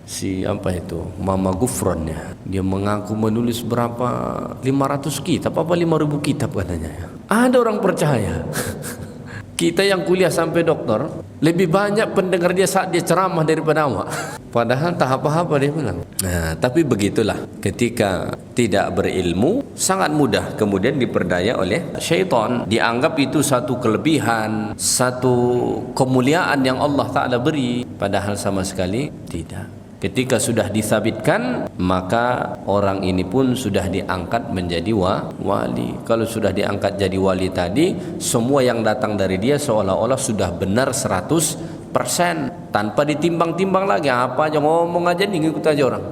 si apa itu Mama Gufron ya, dia mengaku menulis berapa 500 kitab apa 5.000 kitab katanya ya. Ada orang percaya. Kita yang kuliah sampai doktor lebih banyak pendengar dia saat dia ceramah daripada awak. Padahal tak apa-apa dia bilang. Nah, tapi begitulah, ketika tidak berilmu sangat mudah kemudian diperdaya oleh syaitan. Dianggap itu satu kelebihan, satu kemuliaan yang Allah Ta'ala beri, padahal sama sekali tidak. Ketika sudah disabitkan, maka orang ini pun sudah diangkat menjadi wali. Kalau sudah diangkat jadi wali tadi, semua yang datang dari dia seolah-olah sudah benar 100%, tanpa ditimbang-timbang lagi. Apa aja ngomong aja nih, ikut aja orang.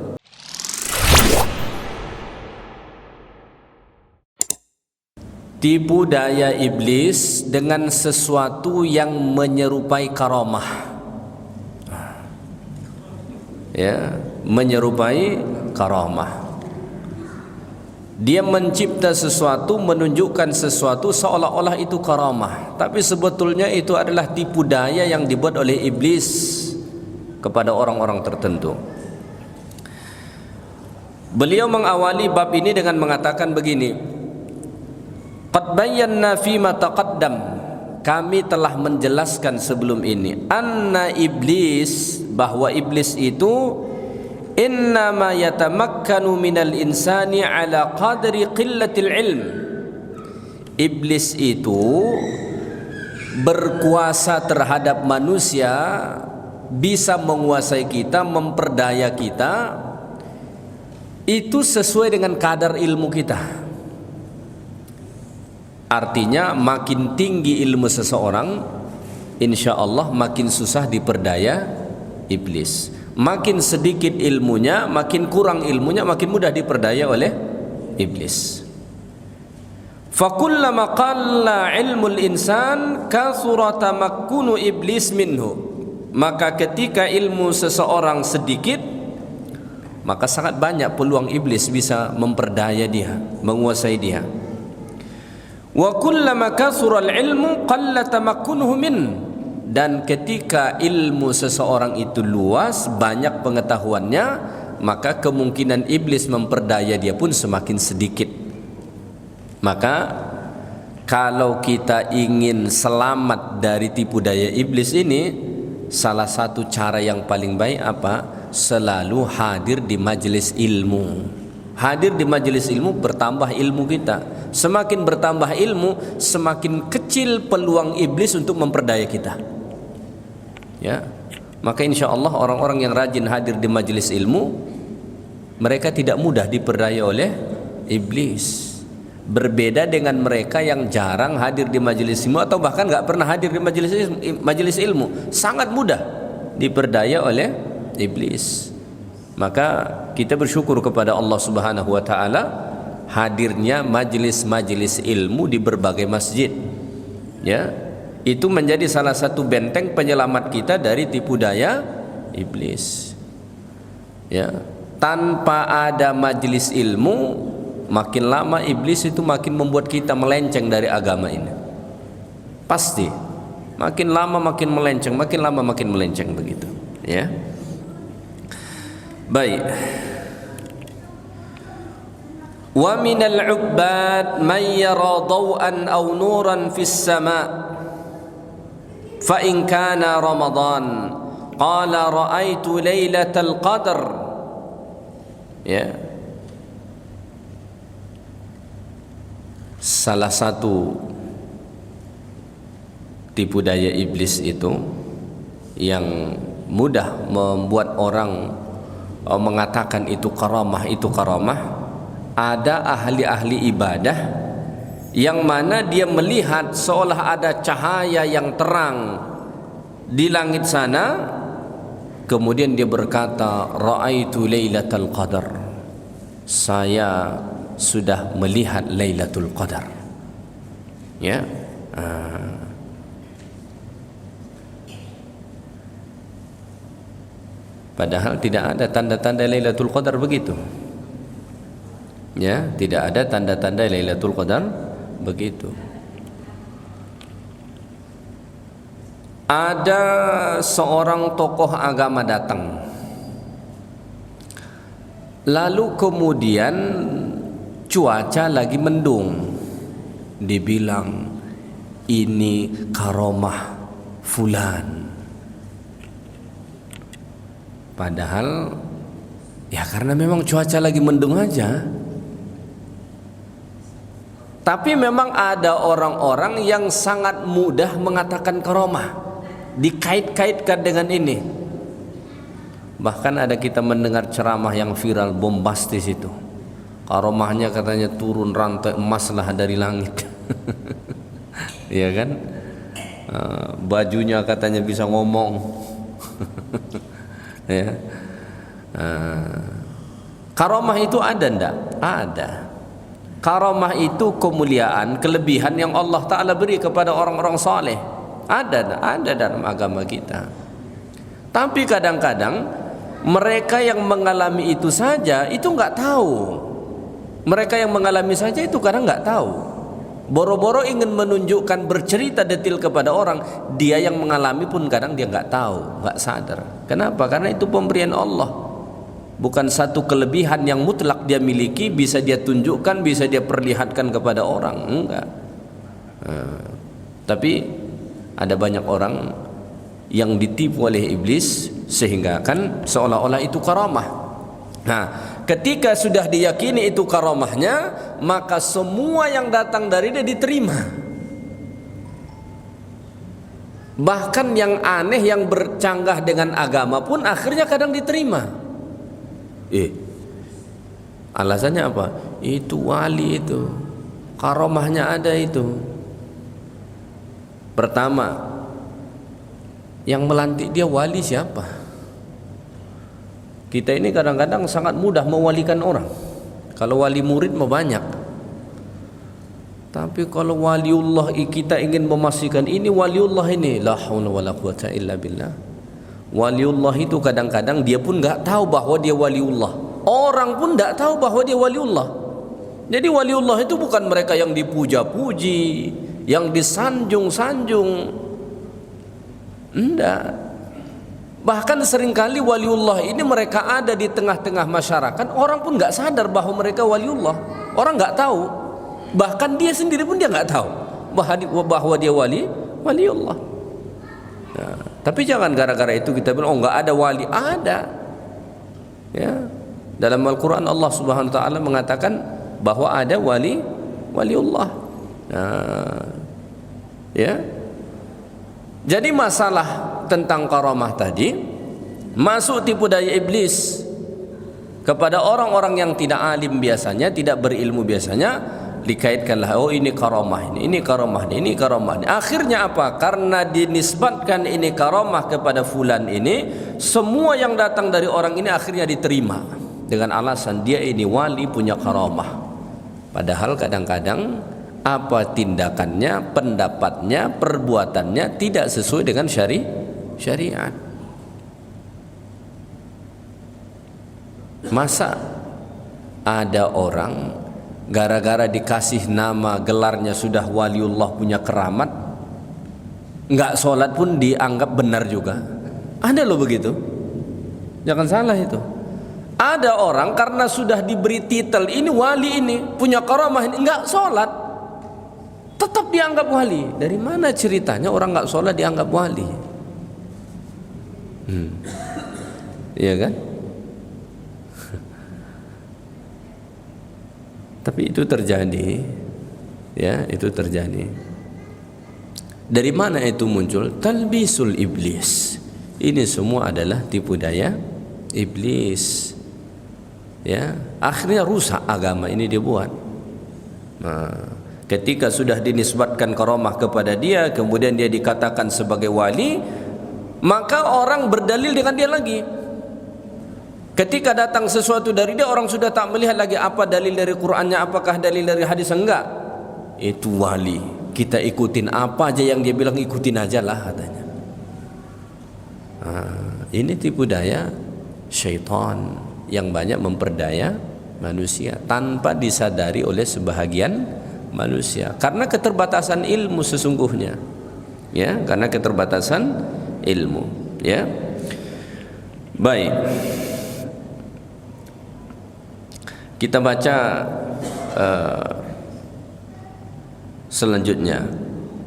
Tipu daya iblis dengan sesuatu yang menyerupai karamah. Ya, menyerupai karamah. Dia mencipta sesuatu, menunjukkan sesuatu seolah-olah itu karamah, tapi sebetulnya itu adalah tipu daya yang dibuat oleh iblis kepada orang-orang tertentu. Beliau mengawali bab ini dengan mengatakan begini: qad bayyana fi ma taqaddam, kami telah menjelaskan sebelum ini, anna iblis, bahwa iblis itu innama yatamakkanu minal insani ala qadri qillatil ilm. Iblis itu berkuasa terhadap manusia, bisa menguasai kita, memperdaya kita, itu sesuai dengan kadar ilmu kita. Artinya makin tinggi ilmu seseorang, insya Allah makin susah diperdaya iblis. Makin sedikit ilmunya, makin kurang ilmunya, makin mudah diperdaya oleh iblis. Fakullama qalla ilmul insan kasura tamakkunu iblis minhu. Maka ketika ilmu seseorang sedikit, maka sangat banyak peluang iblis bisa memperdaya dia, menguasai dia. Wa kullama kasura al-ilmu qalla tamakkunuhu min, dan ketika ilmu seseorang itu luas, banyak pengetahuannya, maka kemungkinan iblis memperdaya dia pun semakin sedikit. Maka kalau kita ingin selamat dari tipu daya iblis ini, salah satu cara yang paling baik apa? Selalu hadir di majelis ilmu. Hadir di majelis ilmu, bertambah ilmu kita. Semakin bertambah ilmu, semakin kecil peluang iblis untuk memperdaya kita. Ya, maka insya Allah orang-orang yang rajin hadir di majelis ilmu, mereka tidak mudah diperdaya oleh iblis. Berbeda dengan mereka yang jarang hadir di majelis ilmu atau bahkan nggak pernah hadir di majelis ilmu, sangat mudah diperdaya oleh iblis. Maka kita bersyukur kepada Allah Subhanahu wa taala hadirnya majelis-majelis ilmu di berbagai masjid. Ya, itu menjadi salah satu benteng penyelamat kita dari tipu daya iblis. Ya, tanpa ada majelis ilmu, makin lama iblis itu makin membuat kita melenceng dari agama ini. Pasti. Makin lama makin melenceng, makin lama makin melenceng begitu, ya. Baik. Wa minal 'ubbad man yara daw'an aw nuran fis sama' fa in kana ramadan qala ra'aitu lailatal qadr. Ya. Salah satu tipu daya iblis itu yang mudah membuat orang mengatakan itu karamah, itu karamah. Ada ahli-ahli ibadah yang mana dia melihat seolah ada cahaya yang terang di langit sana, kemudian dia berkata, ra'aitu lailatul qadar, saya sudah melihat Lailatul Qadar. Ya. Padahal tidak ada tanda-tanda Lailatul Qadar begitu. Ya, tidak ada tanda-tanda Lailatul Qadar begitu. Ada seorang tokoh agama datang Lalu kemudian cuaca lagi mendung, dibilang ini karomah fulan. Padahal ya karena memang cuaca lagi mendung aja. Tapi memang ada orang-orang yang sangat mudah mengatakan karomah, dikait-kaitkan dengan ini. Bahkan ada kita mendengar ceramah yang viral bombastis itu, karomahnya katanya turun rantai emas lah dari langit. Iya kan? Bajunya katanya bisa ngomong. Ya. Karomah itu ada ndak? Ada. Karomah itu kemuliaan, kelebihan yang Allah Ta'ala beri kepada orang-orang saleh. Ada dalam agama kita. Tapi kadang-kadang mereka yang mengalami itu saja itu nggak tahu. Mereka yang mengalami saja itu kadang nggak tahu. Boro-boro ingin menunjukkan, bercerita detail kepada orang, dia yang mengalami pun kadang dia nggak tahu, nggak sadar. Kenapa? Karena itu pemberian Allah. Bukan satu kelebihan yang mutlak dia miliki, bisa dia tunjukkan, bisa dia perlihatkan kepada orang. Enggak. Tapi ada banyak orang yang ditipu oleh iblis sehingga kan seolah-olah itu karamah. Nah, ketika sudah diyakini itu karamahnya, maka semua yang datang dari dia diterima. Bahkan yang aneh, yang bercanggah dengan agama pun akhirnya kadang diterima. Alasannya apa? Itu wali itu, karamahnya ada itu. Pertama, yang melantik dia wali siapa? Kita ini kadang-kadang sangat mudah mewalikan orang. Kalau wali murid mah banyak. Tapi kalau waliullah, kita ingin memastikan ini waliullah ini, la haula wala quwata illa billah. Waliullah itu kadang-kadang dia pun nggak tahu bahwa dia waliullah. Orang pun nggak tahu bahwa dia waliullah. Jadi waliullah itu bukan mereka yang dipuja-puji, yang disanjung-sanjung. Enggak. Bahkan seringkali waliullah ini mereka ada di tengah-tengah masyarakat, orang pun nggak sadar bahwa mereka waliullah. Orang nggak tahu. Bahkan dia sendiri pun dia nggak tahu bahwa dia waliullah. Nah, tapi jangan gara-gara itu kita bilang oh nggak ada wali. Ada. Ya. Dalam Al-Quran Allah Subhanahu Wa Taala mengatakan bahwa ada waliullah. Nah, ya. Jadi masalah tentang karamah tadi masuk tipu daya iblis kepada orang-orang yang tidak alim biasanya, tidak berilmu biasanya, dikaitkanlah oh ini karamah ini karamah ini karamah ini. Akhirnya apa? Karena dinisbatkan ini karamah kepada fulan ini, semua yang datang dari orang ini akhirnya diterima dengan alasan dia ini wali punya karamah. Padahal kadang-kadang apa tindakannya, pendapatnya, perbuatannya tidak sesuai dengan syariat. Masa ada orang gara-gara dikasih nama gelarnya sudah waliullah punya keramat, nggak sholat pun dianggap benar juga? Ada loh begitu. Jangan salah itu. Ada orang karena sudah diberi titel ini wali ini punya karamah ini, nggak sholat tetap dianggap wali. Dari mana ceritanya orang nggak sholat dianggap wali? Iya kan? Tapi itu terjadi, ya itu terjadi. Dari mana itu muncul? Talbisul iblis. Ini semua adalah tipu daya iblis. Ya, akhirnya rusak agama ini dibuat. Nah, ketika sudah dinisbatkan karamah kepada dia, kemudian dia dikatakan sebagai wali, maka orang berdalil dengan dia lagi. Ketika datang sesuatu dari dia, orang sudah tak melihat lagi apa dalil dari Qur'annya, apakah dalil dari hadis, enggak. Itu wali, kita ikutin apa aja yang dia bilang, ikutin aja lah katanya. Ini tipu daya syaitan yang banyak memperdaya manusia tanpa disadari oleh sebahagian manusia karena keterbatasan ilmu sesungguhnya, ya, karena keterbatasan ilmu, ya. Baik. Kita baca selanjutnya.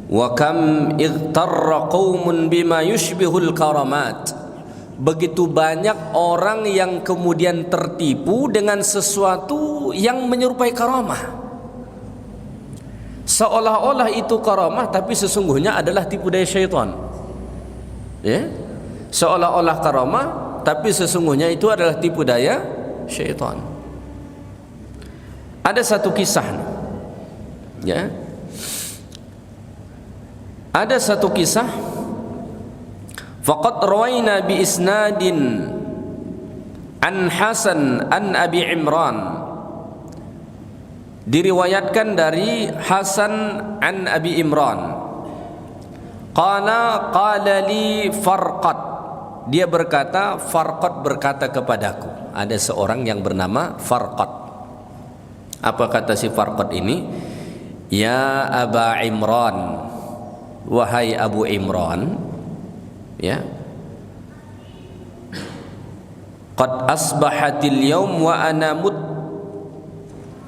Wa kam igtarra qaumun bima yushbihul karamat. Begitu banyak orang yang kemudian tertipu dengan sesuatu yang menyerupai karamah. Seolah-olah itu karamah, tapi sesungguhnya adalah tipu daya syaitan. Ya? Seolah-olah karamah, tapi sesungguhnya itu adalah tipu daya syaitan. Ada satu kisah, ya. Ada satu kisah. Faqad rawaina bi isnadin an Hasan an Abi Imran. Diriwayatkan dari Hasan an Abi Imran. Qala li Farqad. Dia berkata, Farqad berkata kepadaku. Ada seorang yang bernama Farqad. Apa kata si Farqad ini? Ya Aba Imran, wahai Abu Imran, ya, qad asbahatil yawm wa ana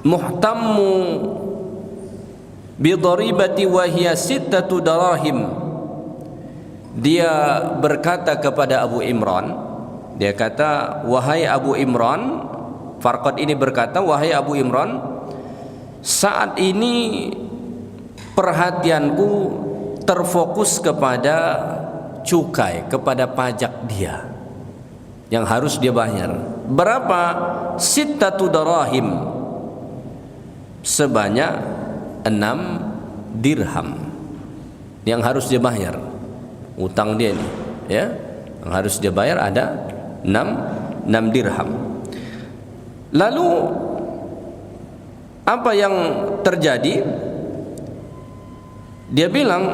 muhtammu bi daribati wa hiya sittatu darahim. Dia berkata kepada Abu Imran, dia kata, wahai Abu Imran, Farqad ini berkata, wahai Abu Imran, saat ini perhatianku terfokus kepada cukai, kepada pajak dia yang harus dia bayar. Berapa? Sittatu darahim, sebanyak 6 dirham yang harus dia bayar. Utang dia ini, ya, yang harus dia bayar ada 6 dirham. Lalu apa yang terjadi? Dia bilang,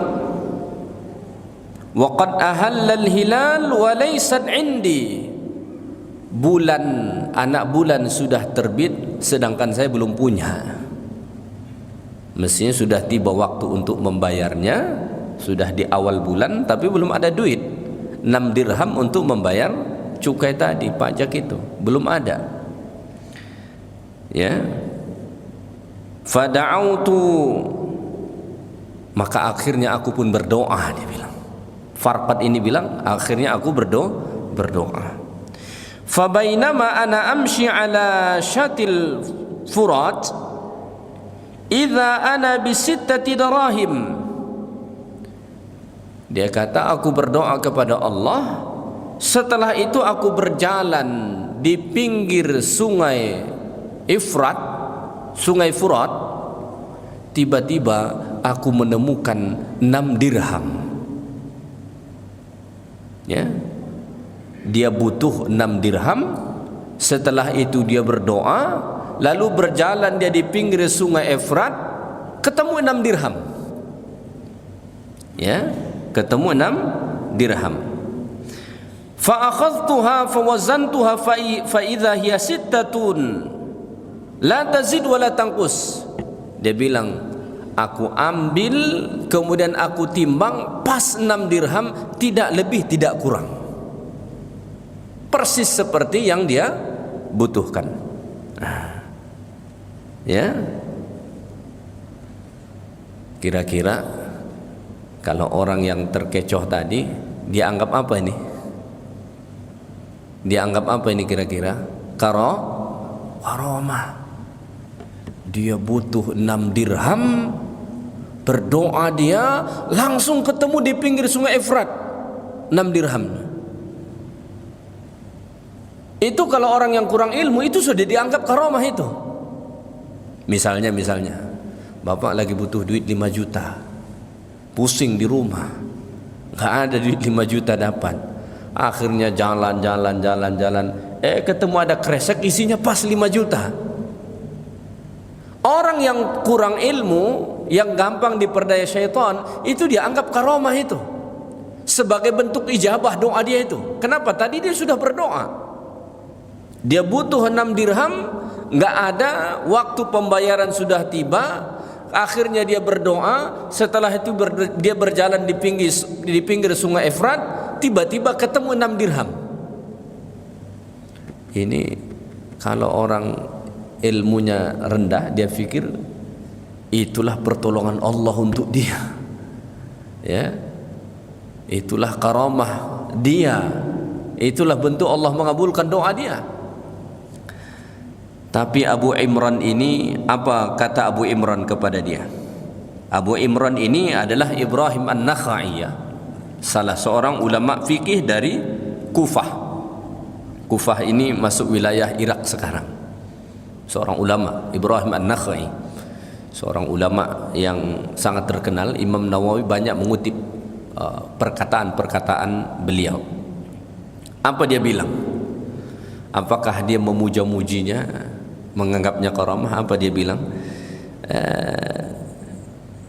waqad ahallal hilal wa laysat indi. Anak bulan sudah terbit sedangkan saya belum punya. Mestinya sudah tiba waktu untuk membayarnya, sudah di awal bulan tapi belum ada duit. 6 dirham untuk membayar cukai tadi, pajak itu belum ada. Ya, fada'autu, maka akhirnya aku pun berdoa. Dia bilang, Farqad ini bilang, akhirnya aku berdoa. Fabainama ana amshi ala syatil furat idza ana bisittati darahim. Dia kata, aku berdoa kepada Allah, setelah itu aku berjalan di pinggir sungai Ifrat, sungai Furat. Tiba-tiba aku menemukan 6 dirham. Ya, dia butuh 6 dirham. Setelah itu dia berdoa, lalu berjalan dia di pinggir sungai Efrat, ketemu 6 dirham. Ya, ketemu 6 dirham. Fa akhadhtuha fa wazantuha fa idza hiya sittatun la tazid wa la tanqus. Dia bilang, aku ambil kemudian aku timbang, pas 6 dirham, tidak lebih tidak kurang, persis seperti yang dia butuhkan. Ya, kira-kira kalau orang yang terkecoh tadi, dia anggap apa ini? Dia anggap apa ini kira-kira? Karamah. Dia butuh 6 dirham, berdoa dia, langsung ketemu di pinggir sungai Efrat 6 dirham. Itu kalau orang yang kurang ilmu, itu sudah dianggap karamah itu. Misalnya bapak lagi butuh duit 5 juta, pusing di rumah, nggak ada duit 5 juta dapat. Akhirnya jalan, ketemu ada kresek isinya pas 5 juta. Orang yang kurang ilmu, yang gampang diperdaya syaitan, itu dia anggap karamah itu sebagai bentuk ijabah doa dia itu. Kenapa? Tadi dia sudah berdoa, dia butuh 6 dirham, nggak ada, waktu pembayaran sudah tiba. Akhirnya dia berdoa. Setelah itu dia berjalan di pinggir sungai Efrat, tiba-tiba ketemu 6 dirham. Ini kalau orang ilmunya rendah, dia pikir itulah pertolongan Allah untuk dia, ya, itulah karamah dia, itulah bentuk Allah mengabulkan doa dia. Tapi Abu Imran ini, apa kata Abu Imran kepada dia? Abu Imran ini adalah Ibrahim An-Nakhai, ya, salah seorang ulama fikih dari Kufah. Kufah ini masuk wilayah Irak sekarang. Seorang ulama, Ibrahim An-Nakhai, seorang ulama yang sangat terkenal. Imam Nawawi banyak mengutip perkataan-perkataan beliau. Apa dia bilang? Apakah dia memuja-mujinya, menganggapnya karamah? Apa dia bilang?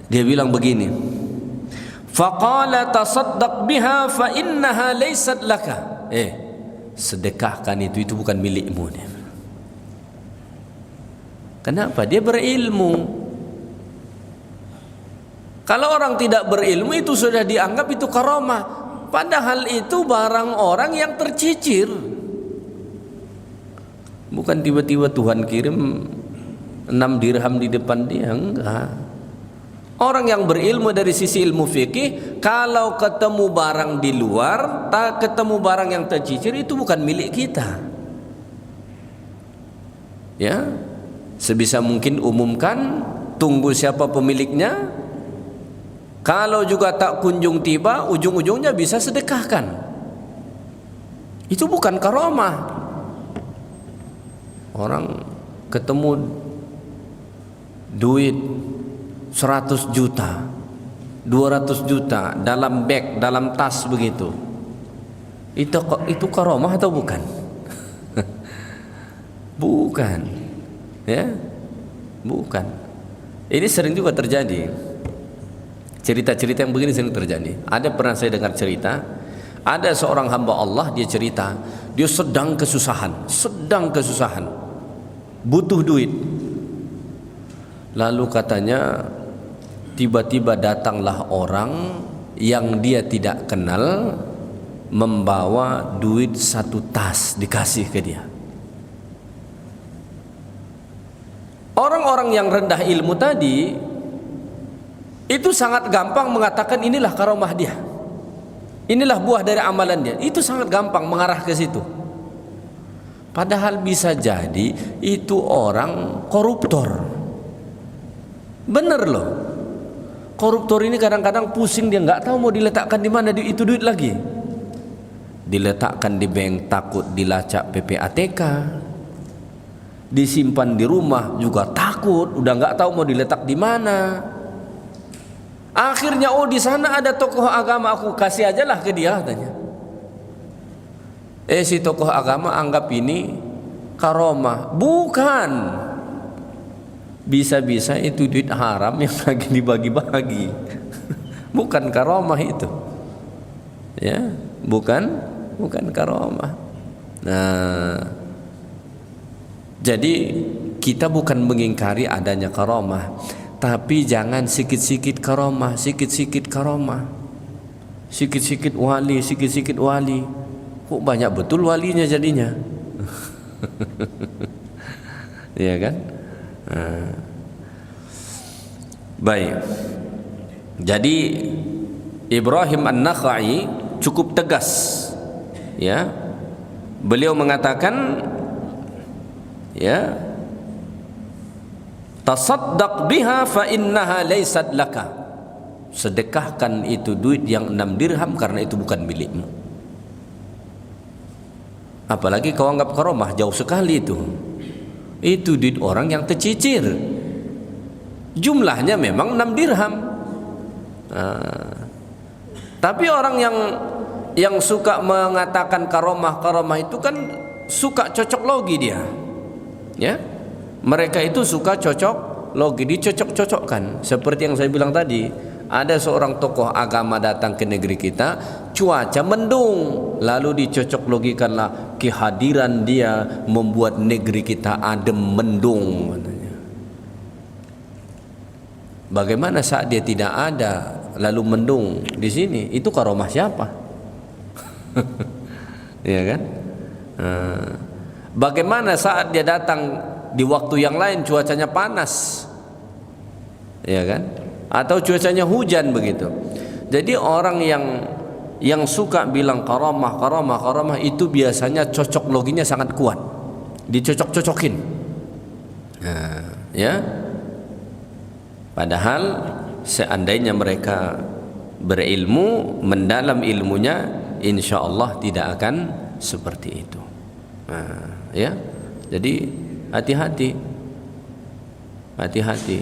Dia bilang begini, faqala tasaddaq biha fa innaha laysat laka. Sedekahkan itu bukan milikmu. Kenapa? Dia berilmu. Kalau orang tidak berilmu itu sudah dianggap itu karamah, padahal itu barang orang yang tercicir. Bukan tiba-tiba Tuhan kirim 6 dirham di depan dia, enggak. Orang yang berilmu dari sisi ilmu fikih, kalau ketemu barang di luar, ketemu barang yang tercicir, itu bukan milik kita. Ya, sebisa mungkin umumkan, tunggu siapa pemiliknya. Kalau juga tak kunjung tiba, ujung-ujungnya bisa sedekahkan. Itu bukan karamah. Orang ketemu duit 100 juta, 200 juta dalam bag, dalam tas begitu. Itu karamah atau bukan? Bukan. Ya? Bukan. Ini sering juga terjadi. Cerita-cerita yang begini sering terjadi. Ada pernah saya dengar cerita, ada seorang hamba Allah, dia cerita, dia sedang kesusahan, butuh duit. Lalu katanya, tiba-tiba datanglah orang yang dia tidak kenal, membawa duit 1 tas, dikasih ke dia. Orang-orang yang rendah ilmu tadi itu sangat gampang mengatakan inilah karamah dia, inilah buah dari amalan dia. Itu sangat gampang mengarah ke situ. Padahal bisa jadi itu orang koruptor. Bener loh. Koruptor ini kadang-kadang pusing, dia nggak tahu mau diletakkan di mana itu duit lagi. Diletakkan di bank takut dilacak PPATK, disimpan di rumah juga takut, udah nggak tahu mau diletak di mana. Akhirnya di sana ada tokoh agama, aku kasih aja lah ke dia katanya. Si tokoh agama anggap ini karamah. Bukan. Bisa-bisa itu duit haram yang lagi dibagi-bagi. Bukan karamah itu. Ya, bukan karamah. Nah, jadi kita bukan mengingkari adanya karamah, tapi jangan sikit-sikit karamah, sikit-sikit wali. Kok banyak betul walinya jadinya? Iya kan? Baik. Jadi Ibrahim An-Nakhai cukup tegas, ya. Beliau mengatakan, ya, tasaddaq biha fa innaha laysat laka. Sedekahkan itu duit yang 6 dirham karena itu bukan milikmu. Apalagi kau anggap karamah, jauh sekali itu. Itu duit orang yang tercicir. Jumlahnya memang 6 dirham. Tapi orang yang suka mengatakan karamah itu kan suka cocok logi dia. Ya. Mereka itu suka cocok logi, dicocok-cocokkan. Seperti yang saya bilang tadi, ada seorang tokoh agama datang ke negeri kita, cuaca mendung, lalu dicocok logikanlah kehadiran dia membuat negeri kita adem mendung. Bagaimana saat dia tidak ada lalu mendung di sini? Itu karamah siapa? Ya kan? Bagaimana saat dia datang di waktu yang lain cuacanya panas, ya kan? Atau cuacanya hujan begitu. Jadi orang yang suka bilang karamah, karamah, karamah itu biasanya cocok loginya sangat kuat, dicocok-cocokin. Nah, ya. Padahal seandainya mereka berilmu, mendalam ilmunya, insya Allah tidak akan seperti itu. Nah, ya. Jadi hati-hati, hati-hati.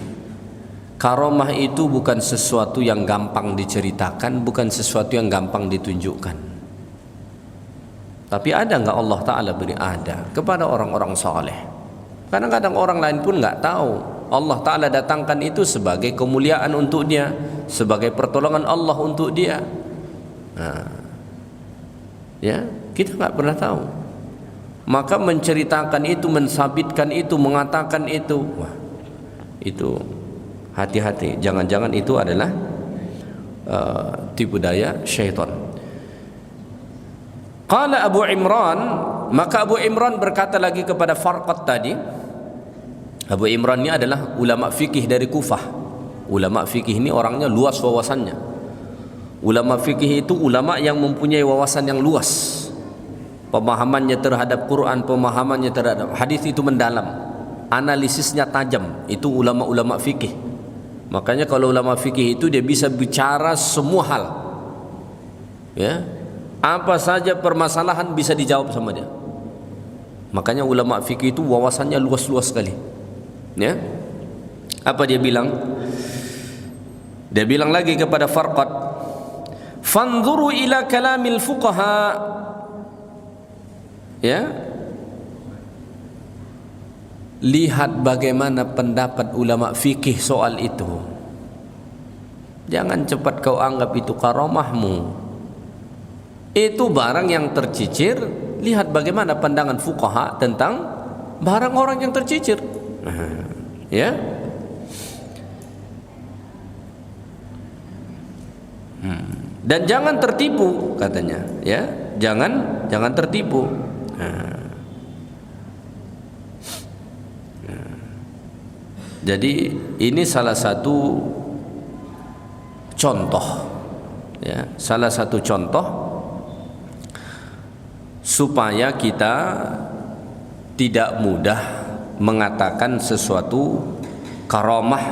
Karamah itu bukan sesuatu yang gampang diceritakan, bukan sesuatu yang gampang ditunjukkan. Tapi ada nggak Allah Ta'ala beri? Ada, kepada orang-orang soleh. Kadang-kadang orang lain pun nggak tahu. Allah Ta'ala datangkan itu sebagai kemuliaan untuk dia, sebagai pertolongan Allah untuk dia. Nah, ya, kita nggak pernah tahu. Maka menceritakan itu, mensabitkan itu, mengatakan itu, wah, itu hati-hati. Jangan-jangan itu adalah tipu daya syaitan. Qala Abu Imran, maka Abu Imran berkata lagi kepada Farqat tadi. Abu Imran ini adalah ulama fikih dari Kufah. Ulama fikih ini orangnya luas wawasannya. Ulama fikih itu ulama yang mempunyai wawasan yang luas. Pemahamannya terhadap Quran, pemahamannya terhadap hadis itu mendalam. Analisisnya tajam. Itu ulama-ulama fikih. Makanya kalau ulama fikih itu dia bisa bicara semua hal. Ya. Apa saja permasalahan bisa dijawab sama dia. Makanya ulama fikih itu wawasannya luas-luas sekali. Ya. Apa dia bilang? Dia bilang lagi kepada Farqat, "Fanzuru ila kalamil fuqaha." Ya. Lihat bagaimana pendapat ulama fikih soal itu. Jangan cepat kau anggap itu karamahmu. Itu barang yang tercicir. Lihat bagaimana pandangan fuqaha tentang barang orang yang tercicir. Ya. Dan jangan tertipu katanya, ya. Jangan tertipu. Jadi ini salah satu contoh, ya, salah satu contoh supaya kita tidak mudah mengatakan sesuatu karamah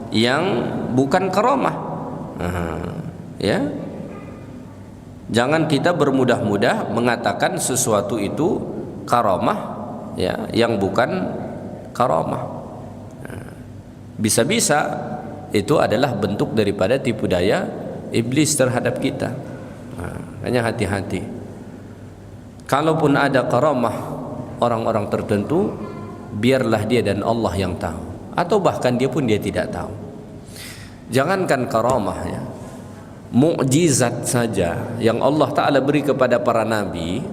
yang bukan karamah. Ya, jangan kita bermudah-mudah mengatakan sesuatu itu karamah, ya, yang bukan karamah. Bisa-bisa itu adalah bentuk daripada tipu daya iblis terhadap kita. Hanya hati-hati. Kalaupun ada karamah orang-orang tertentu, biarlah dia dan Allah yang tahu, atau bahkan dia pun dia tidak tahu. Jangankan karamah, ya, mukjizat saja yang Allah Ta'ala beri kepada para nabi,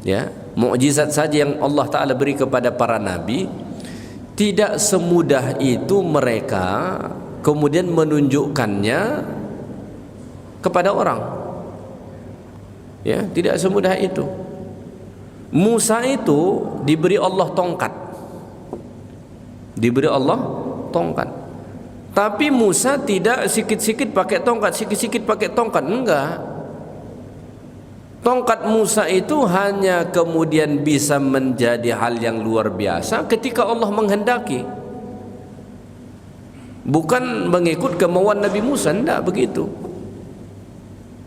ya, mukjizat saja yang Allah Ta'ala beri kepada para nabi, tidak semudah itu mereka kemudian menunjukkannya kepada orang. Ya, tidak semudah itu. Musa itu diberi Allah tongkat. Diberi Allah tongkat. Tapi Musa tidak sikit-sikit pakai tongkat, sikit-sikit pakai tongkat, enggak. Tongkat Musa itu hanya kemudian bisa menjadi hal yang luar biasa ketika Allah menghendaki. Bukan mengikut kemauan Nabi Musa, enggak begitu.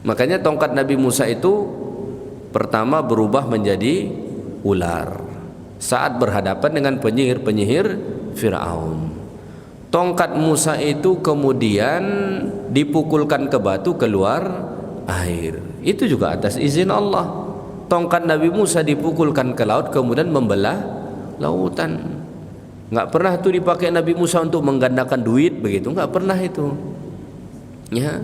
Makanya tongkat Nabi Musa itu pertama berubah menjadi ular saat berhadapan dengan penyihir-penyihir Fir'aun. Tongkat Musa itu kemudian dipukulkan ke batu, keluar air. Itu juga atas izin Allah. Tongkat Nabi Musa dipukulkan ke laut, kemudian membelah lautan. Nggak pernah itu dipakai Nabi Musa untuk menggandakan duit begitu, nggak pernah itu. Ya.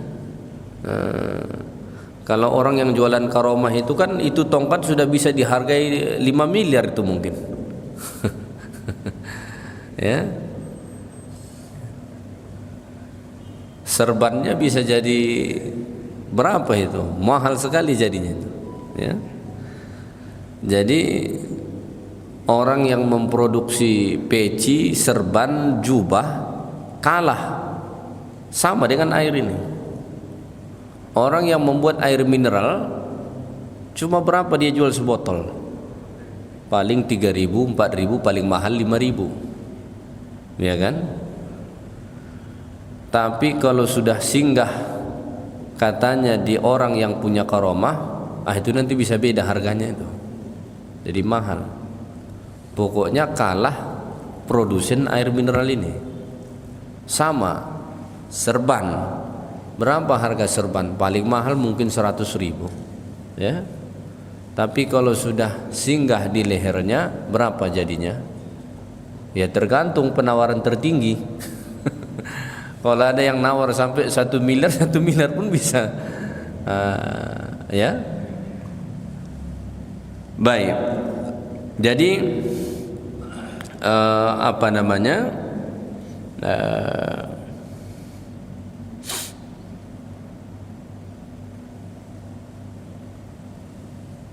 Kalau orang yang jualan karomah itu kan, itu tongkat sudah bisa dihargai 5 miliar itu mungkin. Ya. Serbannya bisa jadi berapa itu? Mahal sekali jadinya itu. Ya. Jadi orang yang memproduksi peci, serban, jubah kalah sama dengan air ini. Orang yang membuat air mineral cuma berapa dia jual sebotol? Paling 3.000, 4.000, paling mahal 5.000, ya kan? Tapi kalau sudah singgah katanya di orang yang punya karomah, itu nanti bisa beda harganya itu, jadi mahal. Pokoknya kalah produsen air mineral ini. Sama serban, berapa harga serban? Paling mahal mungkin 100.000, ya. Tapi kalau sudah singgah di lehernya, berapa jadinya? Ya tergantung penawaran tertinggi. Kalau ada yang nawar sampai 1 miliar, 1 miliar pun bisa. Ya. Baik. Jadi apa namanya?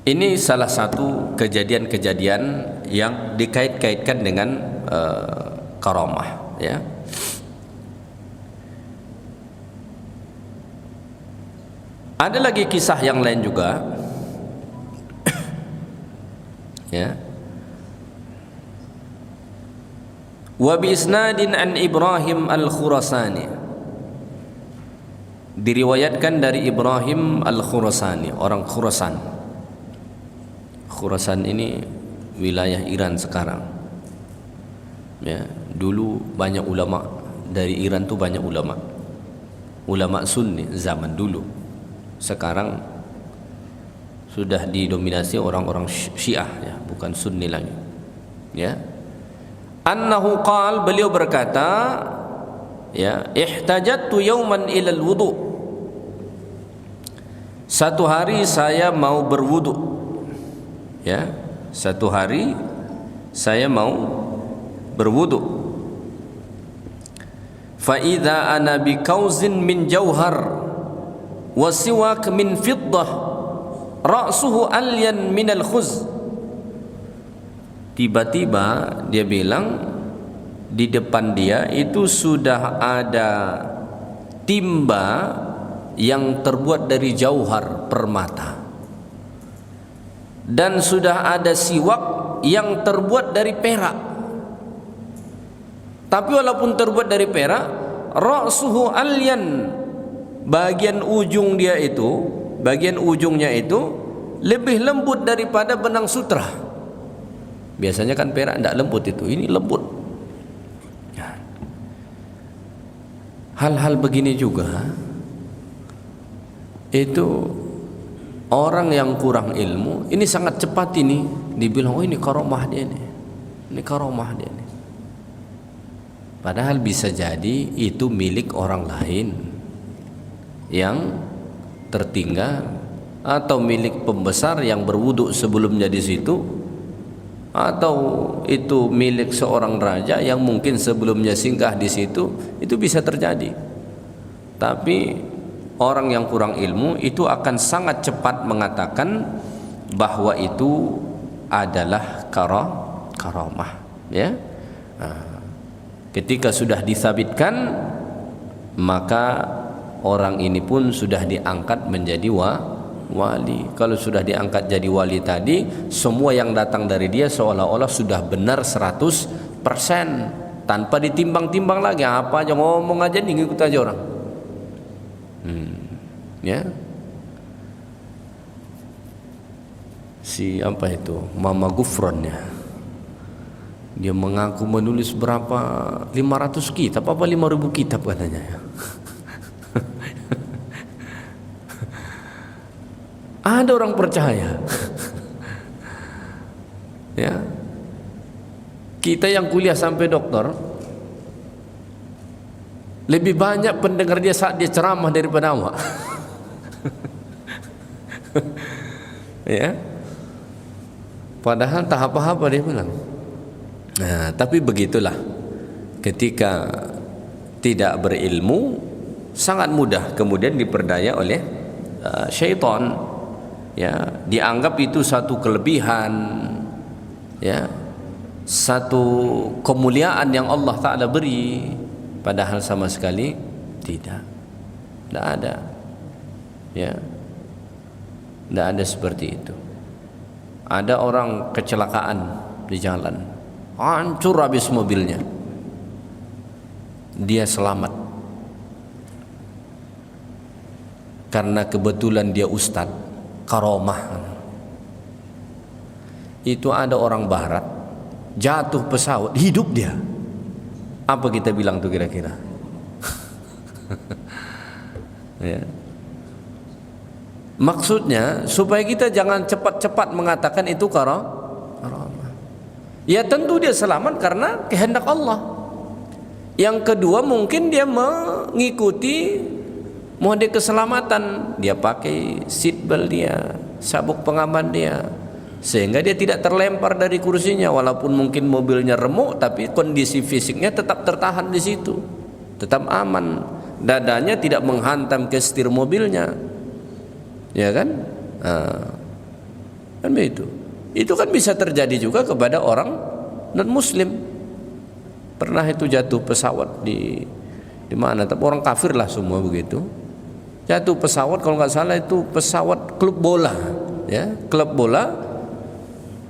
Ini salah satu kejadian-kejadian yang dikait-kaitkan dengan karamah, ya. Ada lagi kisah yang lain juga, ya. Wa bi isnadin an Ibrahim al-Khurasani, diriwayatkan dari Ibrahim al-Khurasani, orang Khurasan. Khurasan ini wilayah Iran sekarang, ya. Dulu banyak ulama dari Iran tuh, banyak ulama Sunni zaman dulu. Sekarang sudah didominasi orang-orang Syiah, ya, bukan Sunni lagi, ya. Annahu qal, beliau berkata, ya, ihtajattu yawman ilal wudu. Satu hari saya mau berwudu, ya. Satu hari saya mau berwudu. Fa idza ana bi kauzin min jauhar wa siwak min fiddah ra'suhu alyan min al-khuz. Tiba-tiba dia bilang di depan dia itu sudah ada timba yang terbuat dari jauhar, permata, dan sudah ada siwak yang terbuat dari perak. Tapi walaupun terbuat dari perak, ra'suhu alyan, bagian ujungnya itu lebih lembut daripada benang sutra. Biasanya kan perak tidak lembut, itu ini lembut. Hal-hal begini juga itu orang yang kurang ilmu ini sangat cepat ini dibilang, oh ini karomah dia nih, ini karomah dia nih. Padahal bisa jadi itu milik orang lain yang tertinggal, atau milik pembesar yang berwudu sebelumnya di situ, atau itu milik seorang raja yang mungkin sebelumnya singgah di situ. Itu bisa terjadi. Tapi orang yang kurang ilmu itu akan sangat cepat mengatakan bahwa itu adalah karamah, ya. Ketika sudah disabitkan, maka orang ini pun sudah diangkat menjadi wali. Kalau sudah diangkat jadi wali tadi, semua yang datang dari dia seolah-olah sudah benar 100%, tanpa ditimbang-timbang lagi. Apa aja ngomong aja nih, ngikut aja orang. Ya. Si apa itu, Mama Gufron, ya, dia mengaku menulis berapa 500 kitab apa 5.000 kitab katanya, ya. Ada orang percaya. Ya. Kita yang kuliah sampai doktor, lebih banyak pendengar dia saat dia ceramah daripada awak. Ya. Padahal tak apa-apa dia bilang. Nah, tapi begitulah. Ketika tidak berilmu, sangat mudah kemudian diperdaya oleh syaitan. Ya, dianggap itu satu kelebihan, ya, satu kemuliaan yang Allah Ta'ala beri, padahal sama sekali tidak ada, ya, tidak ada seperti itu. Ada orang kecelakaan di jalan, hancur habis mobilnya, dia selamat karena kebetulan dia ustadz, karomah. Itu ada orang barat jatuh pesawat, hidup dia. Apa kita bilang tuh kira-kira? Ya. Maksudnya supaya kita jangan cepat-cepat mengatakan itu karamah. Ya tentu dia selamat karena kehendak Allah. Yang kedua mungkin dia mengikuti mode keselamatan, dia pakai seat belt dia, sabuk pengaman dia, sehingga dia tidak terlempar dari kursinya, walaupun mungkin mobilnya remuk, tapi kondisi fisiknya tetap tertahan di situ, tetap aman, dadanya tidak menghantam ke setir mobilnya, ya kan? Kan begitu. Itu kan bisa terjadi juga kepada orang non muslim. Pernah itu jatuh pesawat di mana? Tapi orang kafir lah semua begitu. Jatuh pesawat, kalau nggak salah itu pesawat klub bola, ya, klub bola.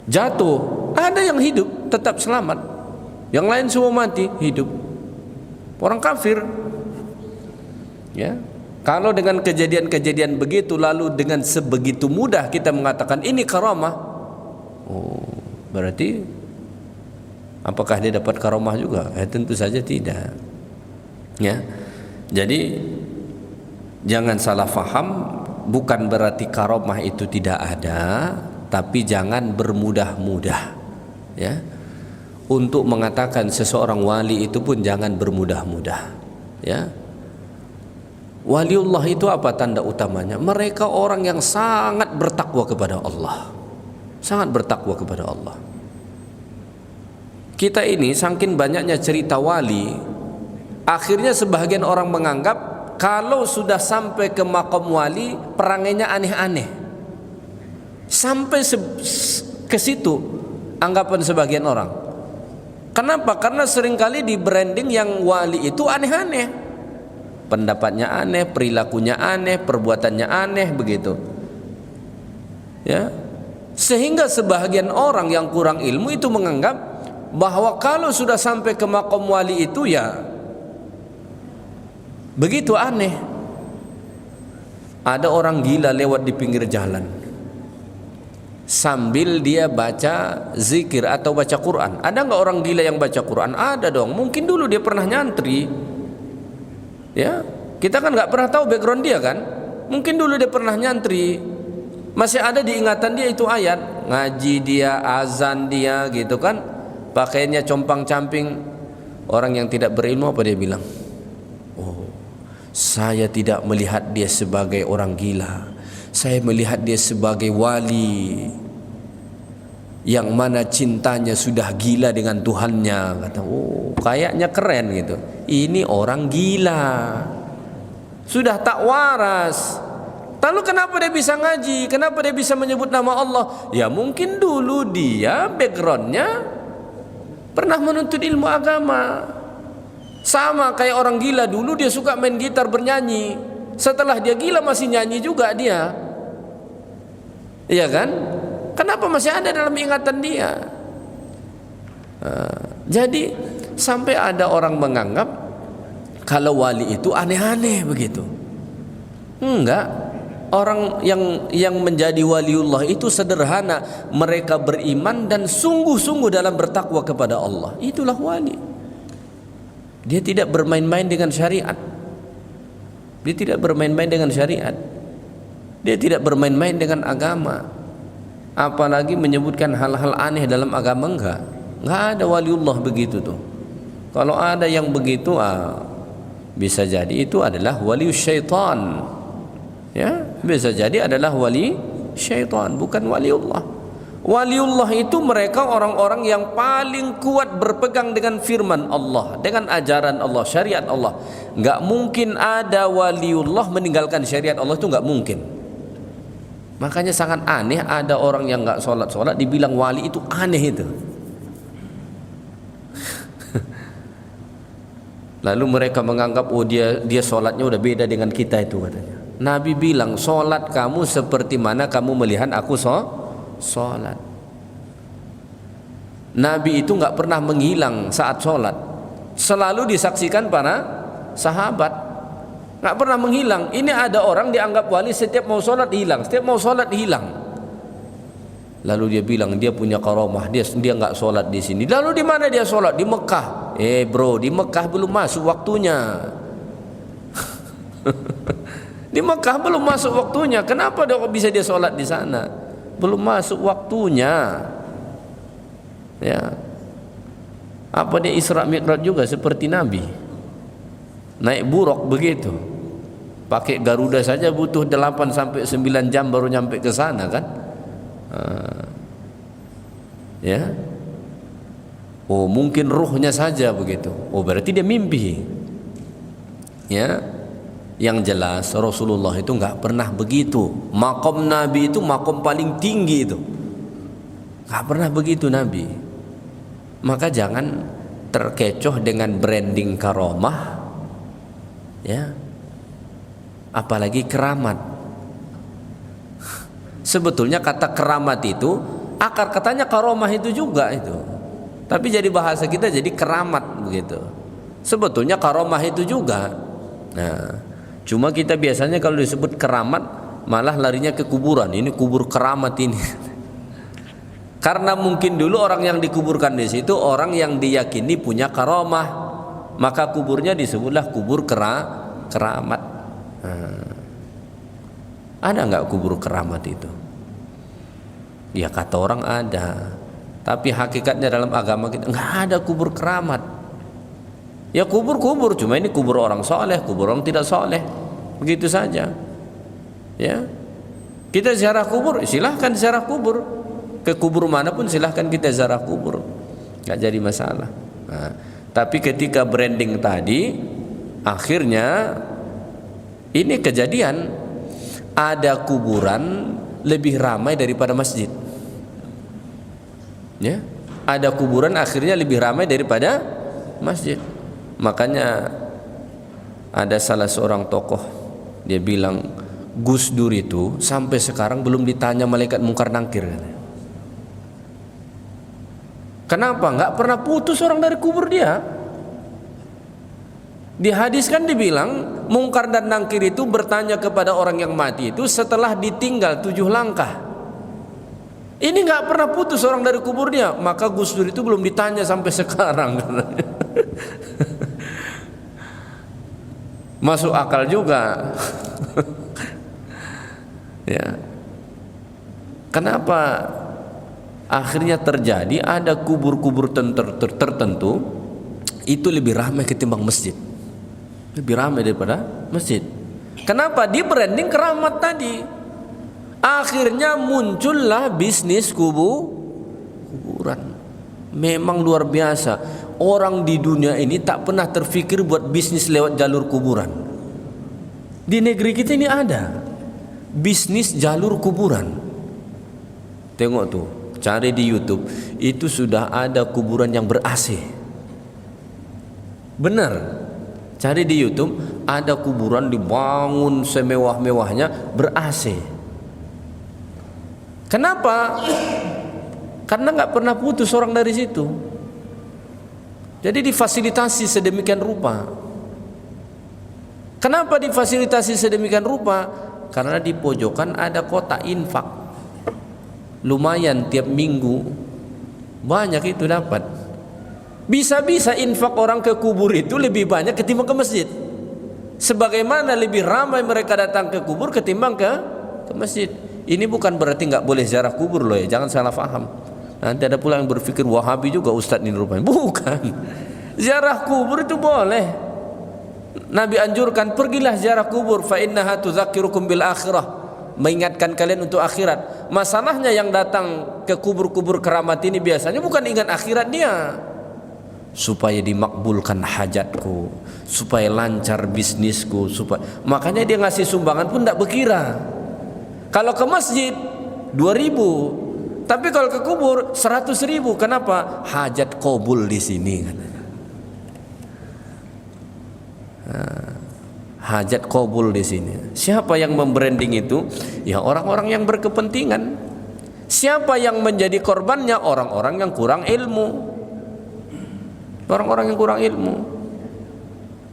Jatuh, ada yang hidup tetap selamat, yang lain semua mati, hidup. Orang kafir, ya. Kalau dengan kejadian-kejadian begitu lalu dengan sebegitu mudah kita mengatakan ini karamah, oh, berarti apakah dia dapat karamah juga? Tentu saja tidak. Ya, jadi jangan salah faham, bukan berarti karamah itu tidak ada. Tapi jangan bermudah-mudah, ya. Untuk mengatakan seseorang wali itu pun jangan bermudah-mudah, ya. Waliullah itu apa tanda utamanya? Mereka orang yang sangat bertakwa kepada Allah, sangat bertakwa kepada Allah. Kita ini saking banyaknya cerita wali, akhirnya sebagian orang menganggap kalau sudah sampai ke maqam wali perangainya aneh-aneh. Sampai ke situ anggapan sebagian orang. Kenapa? Karena seringkali di branding yang wali itu aneh-aneh, pendapatnya aneh, perilakunya aneh, perbuatannya aneh, begitu, ya. Sehingga sebagian orang yang kurang ilmu itu menganggap bahwa kalau sudah sampai ke maqam wali itu ya begitu aneh. Ada orang gila lewat di pinggir jalan, sambil dia baca zikir atau baca Quran. Ada nggak orang gila yang baca Quran? Ada dong. Mungkin dulu dia pernah nyantri, ya. Kita kan nggak pernah tahu background dia kan. Mungkin dulu dia pernah nyantri, masih ada di ingatan dia itu ayat, ngaji dia, azan dia, gitu kan. Pakaiannya compang-camping. Orang yang tidak berilmu apa dia bilang? Oh, saya tidak melihat dia sebagai orang gila, saya melihat dia sebagai wali yang mana cintanya sudah gila dengan Tuhannya. Kata, oh, kayaknya keren gitu. Ini orang gila, sudah tak waras. Lalu kenapa dia bisa ngaji? Kenapa dia bisa menyebut nama Allah? Ya mungkin dulu dia backgroundnya pernah menuntut ilmu agama. Sama kayak orang gila, dulu dia suka main gitar, bernyanyi. Setelah dia gila masih nyanyi juga dia, iya kan? Kenapa masih ada dalam ingatan dia? Jadi sampai ada orang menganggap kalau wali itu aneh-aneh begitu. Enggak. Orang yang menjadi waliullah itu sederhana, mereka beriman dan sungguh-sungguh dalam bertakwa kepada Allah. Itulah wali. Dia tidak bermain-main dengan syariat. Dia tidak bermain-main dengan syariat. Dia tidak bermain-main dengan agama. Apalagi menyebutkan hal-hal aneh dalam agama, enggak ada waliullah begitu tuh. Kalau ada yang begitu, bisa jadi itu adalah wali syaitan. Ya, bisa jadi adalah wali syaitan, bukan waliullah. Waliullah itu mereka orang-orang yang paling kuat berpegang dengan firman Allah, dengan ajaran Allah, syariat Allah. Enggak mungkin ada waliullah meninggalkan syariat Allah, itu enggak mungkin. Makanya sangat aneh ada orang yang enggak sholat dibilang wali, itu aneh itu. Lalu mereka menganggap oh dia sholatnya udah beda dengan kita itu katanya. Nabi bilang sholat kamu seperti mana kamu melihat aku sholat. Nabi itu nggak pernah menghilang saat sholat, selalu disaksikan para sahabat, nggak pernah menghilang. Ini ada orang dianggap wali setiap mau sholat hilang, setiap mau sholat hilang. Lalu dia bilang dia punya karamah, dia nggak sholat di sini. Lalu di mana dia sholat? Di Mekah. Bro, di Mekah belum masuk waktunya. Di Mekah belum masuk waktunya. Kenapa bisa dia sholat di sana? Belum masuk waktunya. Ya. Apa dia Isra Mi'raj juga seperti Nabi? Naik buruk begitu. Pakai Garuda saja butuh 8 sampai 9 jam baru nyampe ke sana kan? Ya. Oh, mungkin ruhnya saja begitu. Oh, berarti dia mimpi. Ya. Yang jelas Rasulullah itu nggak pernah begitu. Makom Nabi itu makom paling tinggi itu. Nggak pernah begitu Nabi. Maka jangan terkecoh dengan branding karomah, ya. Apalagi keramat. Sebetulnya kata keramat itu akar katanya karomah itu juga itu. Tapi jadi bahasa kita jadi keramat begitu. Sebetulnya karomah itu juga. Nah, cuma kita biasanya kalau disebut keramat malah larinya ke kuburan. Ini kubur keramat ini. Karena mungkin dulu orang yang dikuburkan di situ orang yang diyakini punya karomah, maka kuburnya disebutlah kubur keramat. Ada nggak kubur keramat itu? Ya kata orang ada. Tapi hakikatnya dalam agama kita nggak ada kubur keramat. Ya kubur-kubur, cuma ini kubur orang soleh, kubur orang tidak soleh, begitu saja. Ya, kita ziarah kubur, silahkan ziarah kubur, ke kubur manapun silahkan kita ziarah kubur, nggak jadi masalah. Nah, tapi ketika branding tadi, akhirnya ini kejadian ada kuburan lebih ramai daripada masjid. Ya, ada kuburan akhirnya lebih ramai daripada masjid. Makanya ada salah seorang tokoh dia bilang Gus Dur itu sampai sekarang belum ditanya malaikat mungkar nangkir. Kenapa? Nggak pernah putus orang dari kubur dia. Di hadis kan dibilang mungkar dan nangkir itu bertanya kepada orang yang mati itu setelah ditinggal 7 langkah. Ini nggak pernah putus orang dari kuburnya, maka Gus Dur itu belum ditanya sampai sekarang. Masuk akal juga. Ya. Kenapa akhirnya terjadi ada kubur-kubur tertentu itu lebih ramai ketimbang masjid, lebih ramai daripada masjid. Kenapa? Di branding keramat tadi. Akhirnya muncullah bisnis kuburan. Memang luar biasa. Orang di dunia ini tak pernah terfikir buat bisnis lewat jalur kuburan. Di negeri kita ini ada bisnis jalur kuburan. Tengok tuh, cari di YouTube, itu sudah ada kuburan yang ber-AC. Benar. Cari di YouTube, ada kuburan dibangun semewah-mewahnya ber-AC. Kenapa? Karena nggak pernah putus orang dari situ. Jadi difasilitasi sedemikian rupa. Kenapa difasilitasi sedemikian rupa? Karena di pojokan ada kotak infak. Lumayan tiap minggu banyak itu dapat. Bisa-bisa infak orang ke kubur itu lebih banyak ketimbang ke masjid. Sebagaimana lebih ramai mereka datang ke kubur ketimbang ke masjid. Ini bukan berarti nggak boleh ziarah kubur loh ya, jangan salah paham. Nanti ada pula yang berpikir Wahabi juga Ustadz ini rupanya. Bukan. Ziarah kubur itu boleh. Nabi anjurkan pergilah ziarah kubur fa innaha tudzakirukum bil akhirah. Mengingatkan kalian untuk akhirat. Masalahnya yang datang ke kubur-kubur keramat ini biasanya bukan ingat akhirat dia. Supaya dimakbulkan hajatku, supaya lancar bisnisku, supaya makanya dia ngasih sumbangan pun tidak berkira. Kalau ke masjid 2.000, tapi kalau ke kubur 100.000. Kenapa? Hajat qabul di sini. Hajat qabul di sini. Siapa yang membranding itu? Ya orang-orang yang berkepentingan. Siapa yang menjadi korbannya? Orang-orang yang kurang ilmu. Orang-orang yang kurang ilmu.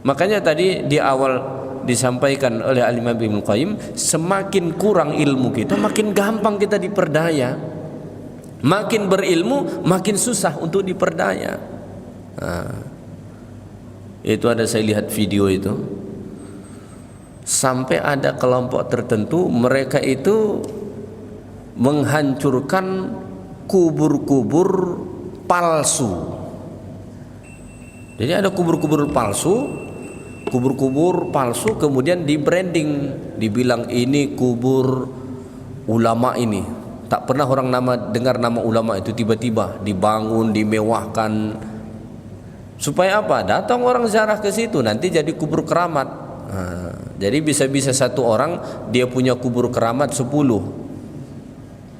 Makanya tadi di awal disampaikan oleh Al-Imam Ibnu Qayyim, semakin kurang ilmu kita, makin gampang kita diperdaya. Makin berilmu, makin susah untuk diperdaya. Itu ada, saya lihat video itu, sampai ada kelompok tertentu mereka itu menghancurkan kubur-kubur palsu. Jadi ada kubur-kubur palsu kemudian di branding, dibilang ini kubur ulama ini. Tak pernah orang dengar nama ulama itu, tiba-tiba dibangun, dimewahkan. Supaya apa? Datang orang ziarah ke situ, nanti jadi kubur keramat. Jadi bisa-bisa satu orang dia punya kubur keramat 10.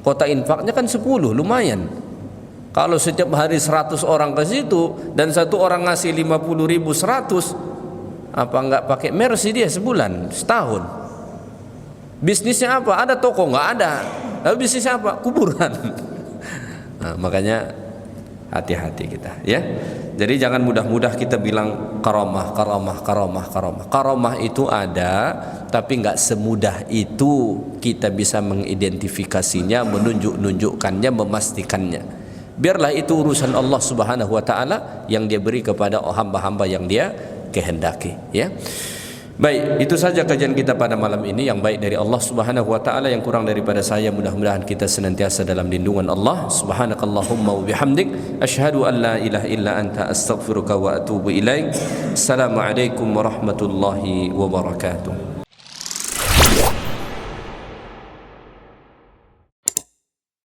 Kota infaknya kan 10, lumayan. Kalau setiap hari 100 orang ke situ dan satu orang ngasih 50.000 100, apa enggak pakai Mercy dia sebulan, setahun? Bisnisnya apa? Ada toko? Enggak ada. Lalu bisnisnya apa? Kuburan. Makanya hati-hati kita, ya. Jadi jangan mudah-mudah kita bilang karamah. Karamah itu ada, tapi enggak semudah itu kita bisa mengidentifikasinya, menunjukkannya, memastikannya. Biarlah itu urusan Allah Subhanahu wa taala yang dia beri kepada hamba-hamba yang dia kehendaki, ya. Baik, itu saja kajian kita pada malam ini. Yang baik dari Allah Subhanahu wa taala, yang kurang daripada saya, mudah-mudahan kita senantiasa dalam lindungan Allah. Subhanakallahumma wa bihamdik, asyhadu an la ilaha illa anta, astaghfiruka wa atubu ilaik. Assalamualaikum warahmatullahi wabarakatuh.